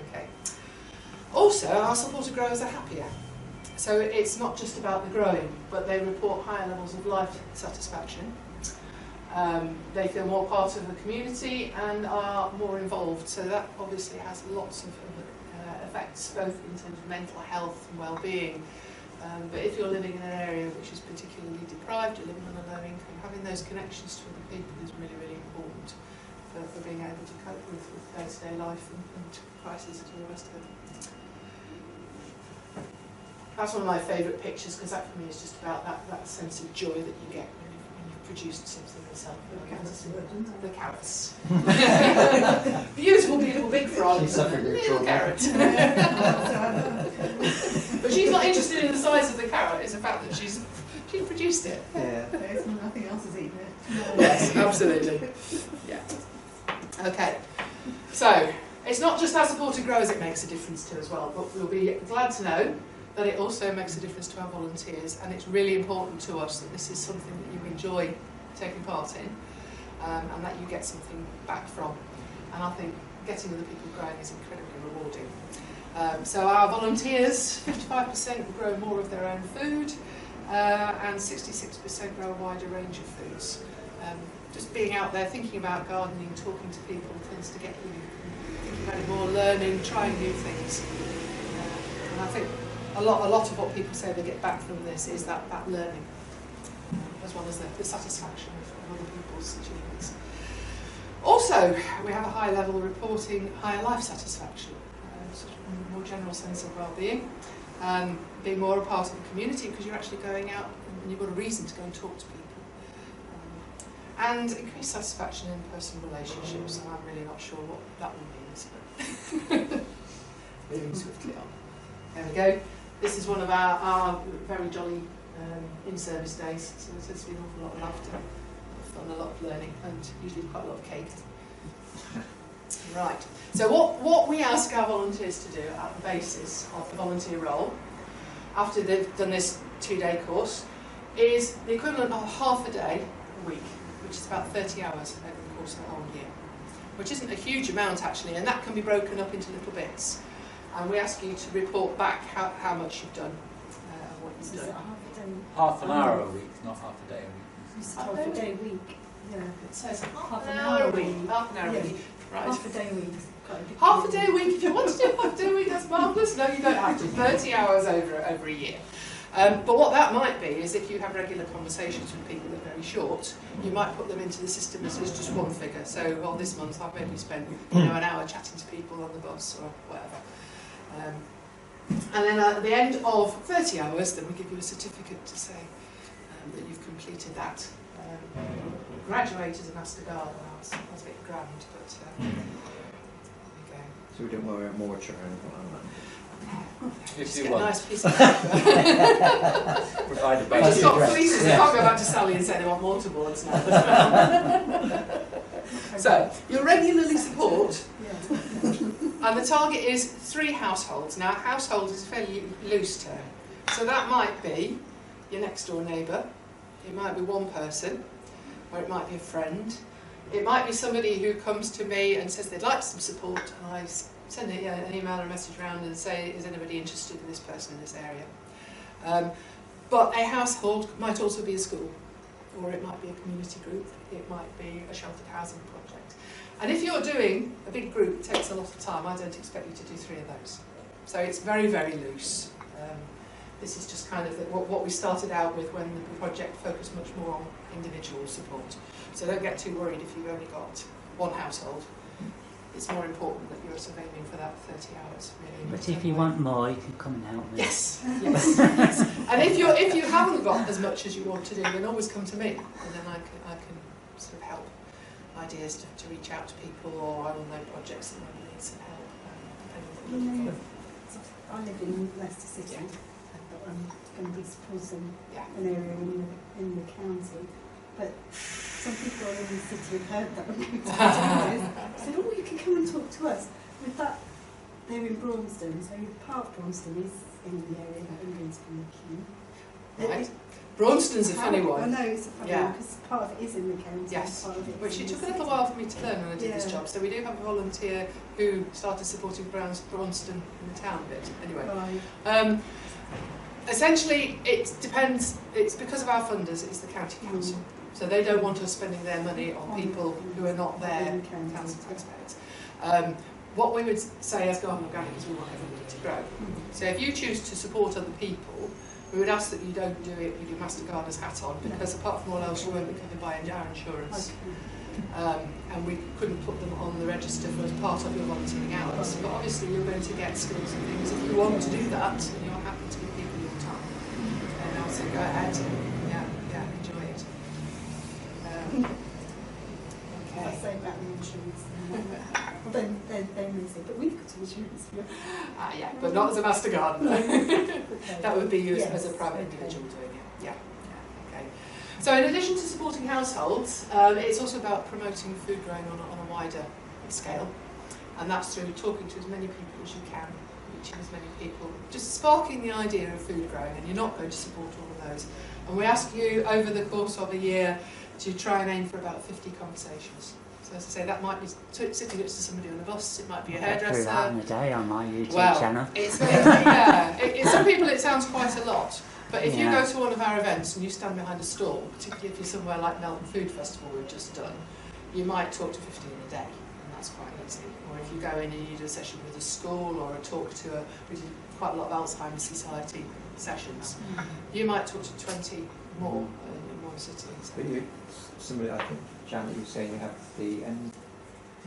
Okay. Also, our supported growers are happier. So it's not just about the growing, but they report higher levels of life satisfaction. They feel more part of the community and are more involved. So that obviously has lots of effects, both in terms of mental health and well-being. But if you're living in an area which is particularly deprived, you're living on a low income, having those connections to other people is really, really important for being able to cope with day-to-day life and crises and all the rest of it. That's one of my favourite pictures, because that for me is just about that sense of joy that you get when you've produced something yourself. The carrots. Beautiful, beautiful big frog. She's suffering with little carrot. But she's not interested in the size of the carrot, it's the fact that she's produced it. Yeah. Nothing else is eating it. Yes, absolutely. Yeah. Okay. So, it's not just our supported growers it makes a difference to as well, but we'll be glad to know that it also makes a difference to our volunteers, and it's really important to us that this is something that you enjoy taking part in, and that you get something back from. And I think getting other people growing is incredibly rewarding. So our volunteers, 55% will grow more of their own food, and 66% grow a wider range of foods. Just being out there, thinking about gardening, talking to people tends to get you thinking about it more, learning, trying new things. And I think a lot of what people say they get back from this is that learning, as well as the satisfaction of other people's achievements. Also, we have a high level reporting higher life satisfaction, sort of a more general sense of well-being, being more a part of the community because you're actually going out and you've got a reason to go and talk to people. And increased satisfaction in personal relationships, and I'm really not sure what that all means, but moving swiftly on. There we go. This is one of our very jolly in-service days, so there's been an awful lot of laughter, fun, a lot of learning, and usually quite a lot of cake. Right, so what we ask our volunteers to do at the basis of the volunteer role, after they've done this 2-day course, is the equivalent of half a day a week, which is about 30 hours over the course of the whole year, which isn't a huge amount actually, and that can be broken up into little bits. And we ask you to report back how much you've done, what you've done. half an hour a week, not half a day a week. It's half a day a week. Yeah. It says Half an an hour a hour a week. week. Half an hour a Yeah. week. Right. Half a day a week. Half a day a week. If you want to do half a day a week, that's marvellous. No, you don't have to. 30 hours over a year. But what that might be is if you have regular conversations with people that are very short, you might put them into the system as just one figure. So, well, this month I've maybe spent an hour chatting to people on the bus or whatever. And then at the end of 30 hours, then we give you a certificate to say that you've completed that. Graduate as a Master Gardener. That's a bit grand, but there we go. So we don't worry about mortar or anything like If Just you get a want, nice piece of paper. provided We by just the got address. fleeces. I can't go back to Sally and say they want mortarboards now. So, you'll regularly support, Yeah. and the target is 3 households. Now, household is a fairly loose term. So that might be your next door neighbour, it might be one person, or it might be a friend. It might be somebody who comes to me and says they'd like some support, and I send an email or a message around and say, is anybody interested in this person in this area? But a household might also be a school, or it might be a community group, it might be a sheltered housing project. And if you're doing a big group, it takes a lot of time. I don't expect you to do 3 of those. So it's very, very loose. This is just kind of what we started out with when the project focused much more on individual support. So don't get too worried if you've only got 1 household. It's more important that you're sort of aiming for that 30 hours, really. But if you want more, you can come and help me. Yes, yes. And if you haven't got as much as you want to do, then always come to me, and then I can sort of help ideas to reach out to people, or I will know projects that maybe need some help, depending on what you're looking for. I live in Leicester City, Yeah. but I'm going to be supporting Yeah. an area in the county. But some people in the city have heard that we're going to do this. Said, oh, you can come and talk to us. With that, they're in Braunston, so part of Braunston is in the area that I'm going to be looking. Right. Braunston's a funny I one. know it's a funny Yeah. one because part of it is in the county. Yes, and part of it which is it in took the a little city. while for me to learn when I did this Yeah. job. So we do have a volunteer who started supporting Braunston in the town bit. Anyway, Right. essentially it depends. It's because of our funders. It's the county council, so they don't want us spending their money on people who are not their council taxpayers. What we would say as Garden Organic is we want everybody to grow. So if you choose to support other people, we would ask that you don't do it with your Master Gardener's hat on, because apart from all else you won't be covered by our insurance. And we couldn't put them on the register for as part of your volunteering hours. But obviously you're going to get skills and things. If you want to do that and you're happy to give people your time, then I'll say go ahead and enjoy it. I Okay. say about the insurance. Well, then they may say, but we've got insurance. Yeah, but not as a Master Gardener. That would be you as a Yes, private okay. individual doing it. Yeah. Okay. So in addition to supporting households, it's also about promoting food growing on a wider scale, and that's through talking to as many people as you can, reaching as many people, just sparking the idea of food growing, and you're not going to support all of those. And we ask you over the course of a year to try and aim for about 50 conversations. So as I say, that might be sitting next to somebody on a bus, it might be a I get through that hairdresser. in a day on my YouTube Well, channel. some people it sounds quite a lot, but if you Yeah. go to one of our events and you stand behind a stall, particularly if you're somewhere like Melton Food Festival we've just done, you might talk to 50 in a day, and that's quite easy. Or if you go in and you do a session with a school or a talk to we do quite a lot of Alzheimer's Society sessions, you might talk to 20 more in one sitting. So. But somebody, I think, Janet, you were saying you have the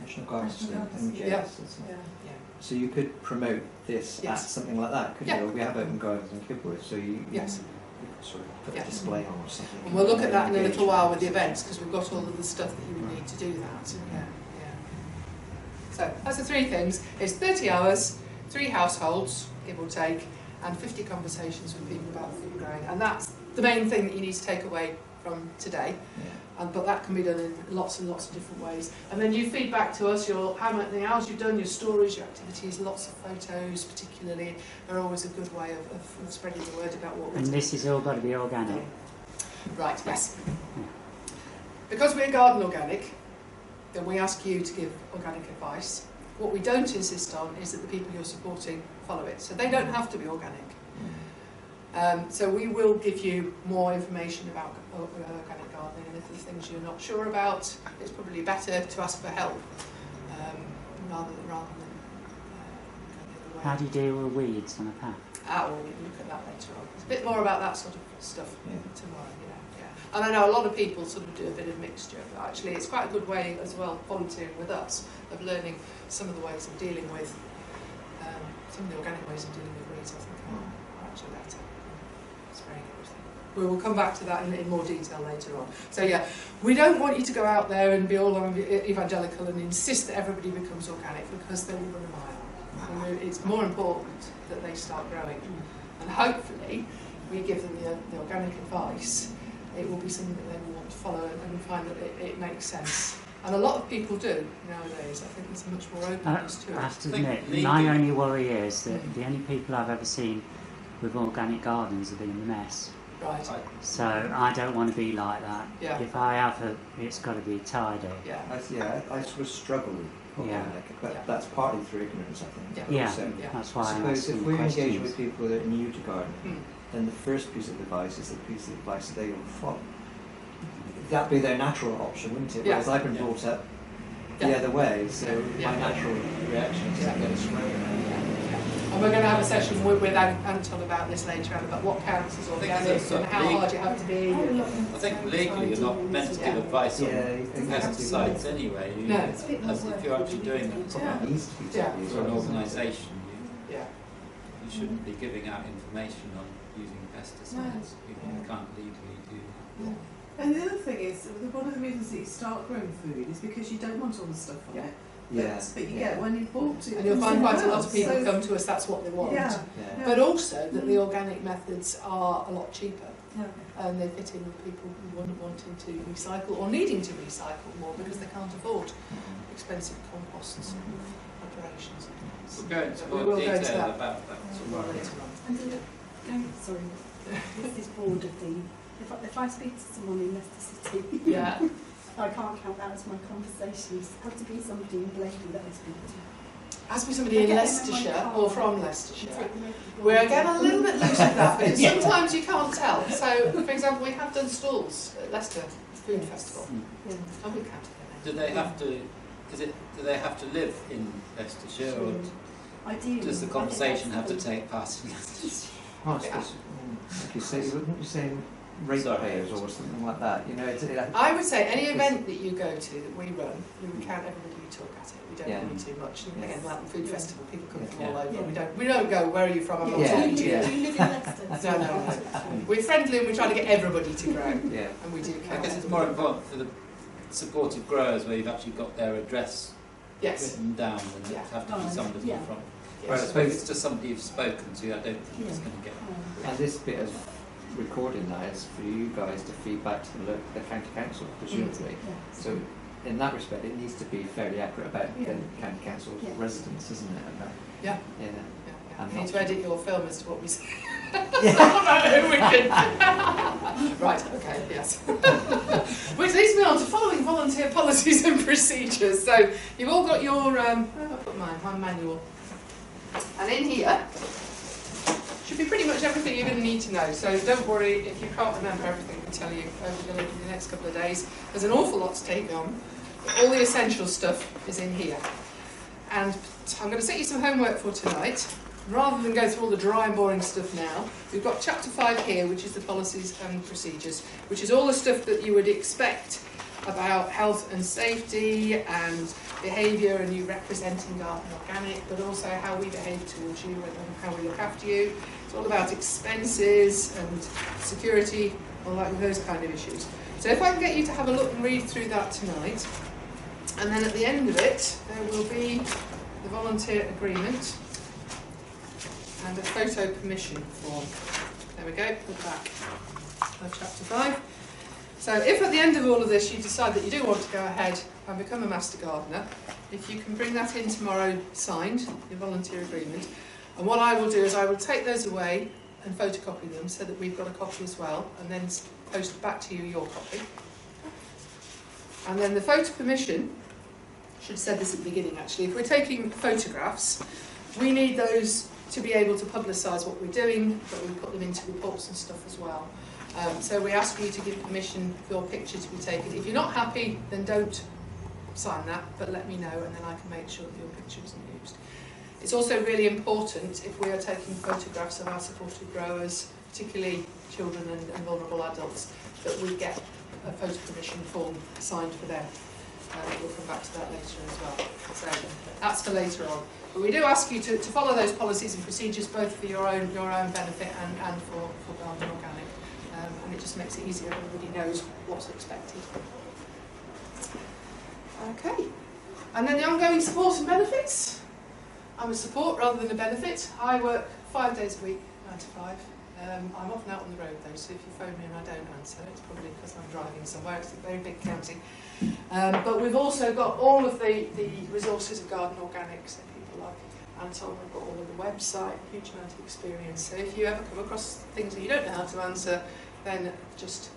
National Gardens National and Gardens, NGS, yeah. isn't it? Yeah. So you could promote this at Yes. something like that, couldn't Yeah. you? We have open gardens in Kibworth, so you Yes. could sort of put Yes. a display on or something. And we'll look at that in a little Engagement. while with the events, because we've got all of the stuff that you would need to do that. Yeah. So that's the 3 things. It's 30 hours, 3 households, give or take, and 50 conversations with people about food growing. And that's the main thing that you need to take away from today. Yeah. But that can be done in lots and lots of different ways. And then you feed back to us how many hours you've done, your stories, your activities, lots of photos particularly, are always a good way of spreading the word about what we're And doing. this is all got to be organic. Right, yes. Because we're Garden Organic, then we ask you to give organic advice. What we don't insist on is that the people you're supporting follow it. So they don't have to be organic. So we will give you more information about organic gardening, and if there's things you're not sure about, it's probably better to ask for help rather than go the other way. How do you deal with weeds on a path? We'll look at that later on. There's a bit more about that sort of stuff tomorrow. Yeah. And I know a lot of people sort of do a bit of mixture, but actually it's quite a good way as well, volunteering with us, of learning some of the ways of dealing with, some of the organic ways of dealing with weeds, I think, are actually better. Spraying everything. We will come back to that in more detail later on. So yeah, we don't want you to go out there and be all evangelical and insist that everybody becomes organic, because they will run a mile. And it's more important that they start growing. And hopefully, we give them the organic advice, it will be something that they will want to follow and find that it makes sense. And a lot of people do nowadays. I think there's much more openness to it. I have to admit, my only worry is that the only people I've ever seen with organic gardens have been a mess. Right. So I don't want to be like that. Yeah. If I have it's got to be tidy. Yeah. I sort of struggle with organic, but that's partly through ignorance, I think. Yeah. Also, That's why I I'm suppose asking if we're questions. engaging with people that are new to gardening, then the first piece of advice is the piece of advice that they will follow. That'd be their natural option, wouldn't it? Yeah. Whereas I've been brought up the other way, so my natural reaction is to get a spray. And we're going to have a session with Anton about this later on, about what counts as organic and how hard you have to be. I think legally you're not meant to give advice on pesticides anyway. No. If you're actually doing that for an organisation, you shouldn't be giving out information on using pesticides. You can't legally do that. And the other thing is, one of the reasons that you start growing food is because you don't want all the stuff on it. But you get when you bought it. And you'll find quite a lot of people come to us, that's what they want. But also that the organic methods are a lot cheaper. And they fit in with people who wanting to recycle or needing to recycle more because they can't afford expensive composts and preparations. We'll go into more detail about that tomorrow. Sorry, this is broader thing. If I speak to someone in Leicester City, I can't count that as my conversations. It has to be somebody in Blakeney that I speak to. Has to be somebody in Leicestershire or from Leicestershire. We're getting a little bit loose with that, but sometimes you can't tell. So, for example, we have done stalls at Leicester Food Festival, and we counted them. Do they have to? Do they have to live in Leicestershire, or does the conversation have to take place in Leicestershire? Like you say, wouldn't you say ratepayers or something like that? You know, I would say any event that you go to that we run, we would count everybody who talk at it. We don't worry too much. And again, like the food festival, people come from all over. We don't go, where are you from? I'm not talking to you. Do you live in Leicester? No. We're friendly and we try to get everybody to grow. And we do count. I guess it's more important for the supported growers where you've actually got their address written down and it have to be somebody from. Whereas if it's just somebody you've spoken to, I don't think it's going to get. And this bit of recording now is for you guys to feed back to the county council, presumably. So in that respect, it needs to be fairly accurate about the county council's residents, isn't it? About, You need to edit your film as to what we say. About who we can. Right, okay, yes. Which leads me on to following volunteer policies and procedures. So you've all got your, I've got my manual. And in here should be pretty much everything you're going to need to know. So don't worry if you can't remember everything we tell you over the next couple of days. There's an awful lot to take on. All the essential stuff is in here. And I'm going to set you some homework for tonight. Rather than go through all the dry and boring stuff now, we've got chapter 5 here, which is the policies and procedures, which is all the stuff that you would expect about health and safety and behaviour and you representing Garden Organic, but also how we behave towards you and how we look after you. It's all about expenses and security, all that, those kind of issues. So if I can get you to have a look and read through that tonight, and then at the end of it, there will be the volunteer agreement and a photo permission form. There we go, put back chapter 5. So if at the end of all of this you decide that you do want to go ahead and become a Master Gardener, if you can bring that in tomorrow signed, your volunteer agreement, and what I will do is I will take those away and photocopy them so that we've got a copy as well, and then post back to you your copy. And then the photo permission, I should have said this at the beginning actually, if we're taking photographs, we need those to be able to publicise what we're doing, but we put them into reports and stuff as well. So we ask you to give permission for your picture to be taken. If you're not happy, then don't sign that, but let me know, and then I can make sure that your picture isn't used. It's also really important, if we are taking photographs of our supported growers, particularly children and vulnerable adults, that we get a photo permission form signed for them. We'll come back to that later as well. So that's for later on. But we do ask you to follow those policies and procedures, both for your own benefit and for Garden Organic. And it just makes it easier. Everybody knows what's expected. Okay. And then the ongoing support and benefits. I'm a support rather than a benefit. I work 5 days a week, 9 to 5. I'm often out on the road though, so if you phone me and I don't answer, it's probably because I'm driving somewhere. It's a very big county. But we've also got all of the resources of Garden Organic, so people like Anton, we've got all of the website, a huge amount of experience. So if you ever come across things that you don't know how to answer, then just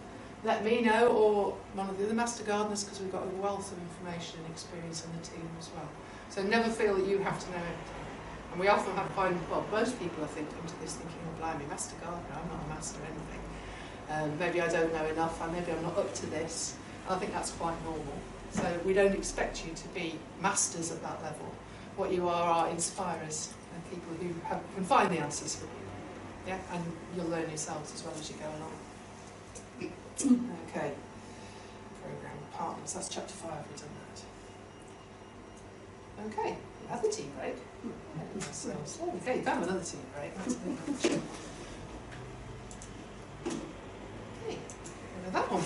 let me know, or one of the other master gardeners, because we've got a wealth of information and experience on the team as well. So never feel that you have to know everything. And we often find, well, most people I think come to this thinking, oh blimey, master gardener, I'm not a master anything. Maybe I don't know enough, and maybe I'm not up to this. I think that's quite normal. So we don't expect you to be masters at that level. What you are inspirers and people who can find the answers for you. Yeah, and you'll learn yourselves as well as you go along. Okay. Programme partners, that's chapter 5, we've done that. Okay, another tea break. Okay, you've had another tea break. That's a bit much. Okay, go to that one.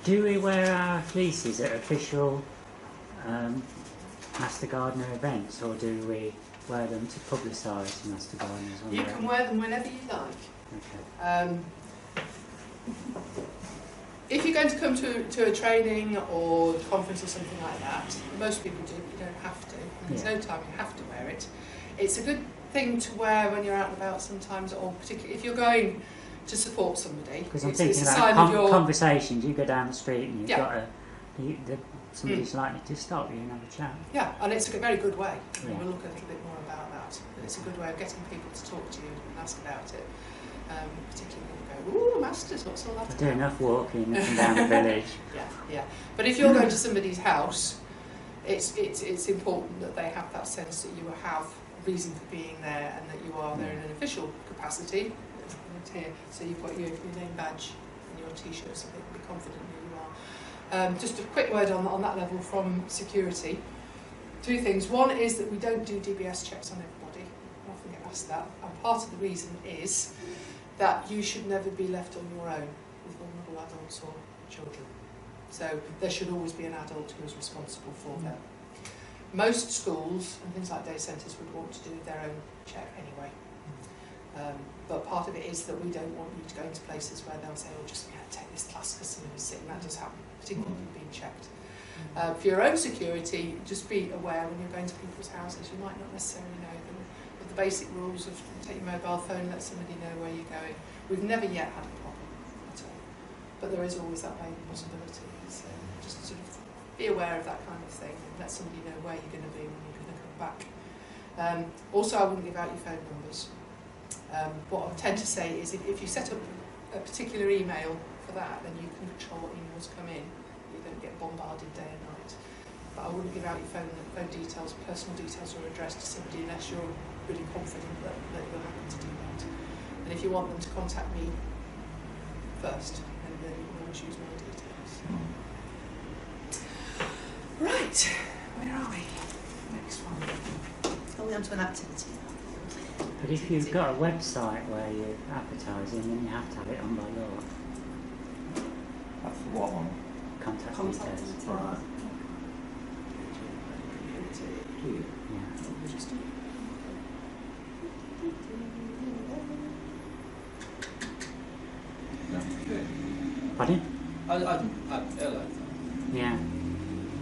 Do we wear our fleeces at official Master Gardener events, or do we wear them to publicise Master Gardeners? You can wear them whenever you like. Okay. If you're going to come to a training or conference or something like that, most people do, but you don't have to. And there's no time you have to wear it. It's a good thing to wear when you're out and about sometimes, or particularly if you're going to support somebody. Because I'm thinking about conversations. You go down the street and you've got somebody's likely to stop you and have a chat. Yeah, and it's a very good way. And we'll look a little bit more about that. But it's a good way of getting people to talk to you and ask about it. Particularly when you go, ooh, masters, what's all that about? I do enough walking up and down the village. Yeah. But if you're going to somebody's house, it's important that they have that sense that you have reason for being there and that you are there in an official capacity. Here, so you've got your name badge and your t-shirt, so they can be confident who you are. Just a quick word on that level from security. 2 things. One is that we don't do DBS checks on everybody. I often get asked that. And part of the reason is that you should never be left on your own with vulnerable adults or children. So there should always be an adult who is responsible for them. Most schools and things like day centres would want to do their own check anyway. But part of it is that we don't want you to go into places where they'll say, oh, just take this class because somebody's sick, and that does happen, particularly when you're being checked. For your own security, just be aware when you're going to people's houses, you might not necessarily know them. But the basic rules of take your mobile phone, let somebody know where you're going. We've never yet had a problem at all. But there is always that maybe possibility. So just sort of be aware of that kind of thing and let somebody know where you're going to be when you're going to come back. Also, I wouldn't give out your phone numbers. What I tend to say is if you set up a particular email for that, then you can control what emails come in. You don't get bombarded day and night. But I wouldn't give out your phone details, personal details or address to somebody unless you're really confident that you're happy to do that. And if you want them to contact me first, then you can always use my details. Right, where are we? Next one. Are we on to an activity now? But if you've got a website where you're advertising, then you have to have it on by law. That's what one? Contact Contact details. right. Pardon? I like that. Yeah.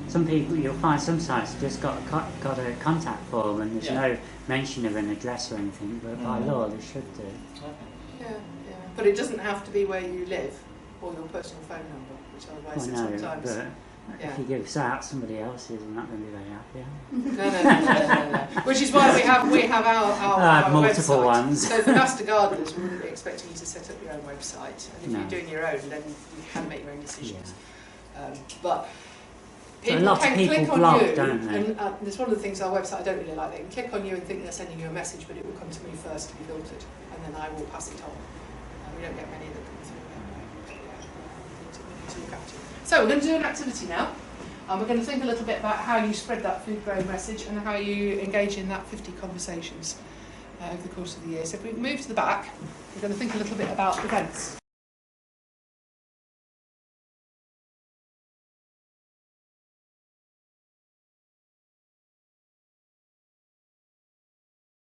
Some people, you'll find some sites have just got a contact form and there's no mention of an address or anything, but by law they should do. Yeah. But it doesn't have to be where you live or your personal phone number, which otherwise sometimes Yeah. If you give us out, somebody else is not going to be very happy. No. Which is why we have our multiple website. ones. So for Master Gardeners, we wouldn't be expecting you to set up your own website. And if No. you're doing your own, then you can make your own decisions. But So a people lot can of people click on blog, you, don't they? and there's one of the things our website I don't really like. They can click on you and think they're sending you a message, but it will come to me first to be filtered, and then I will pass it on. We don't get many that come through that way. But yeah, we need to look at it. So we're going to do an activity now. And we're going to think a little bit about how you spread that food growing message and how you engage in that 50 conversations over the course of the year. So if we move to the back, we're going to think a little bit about events.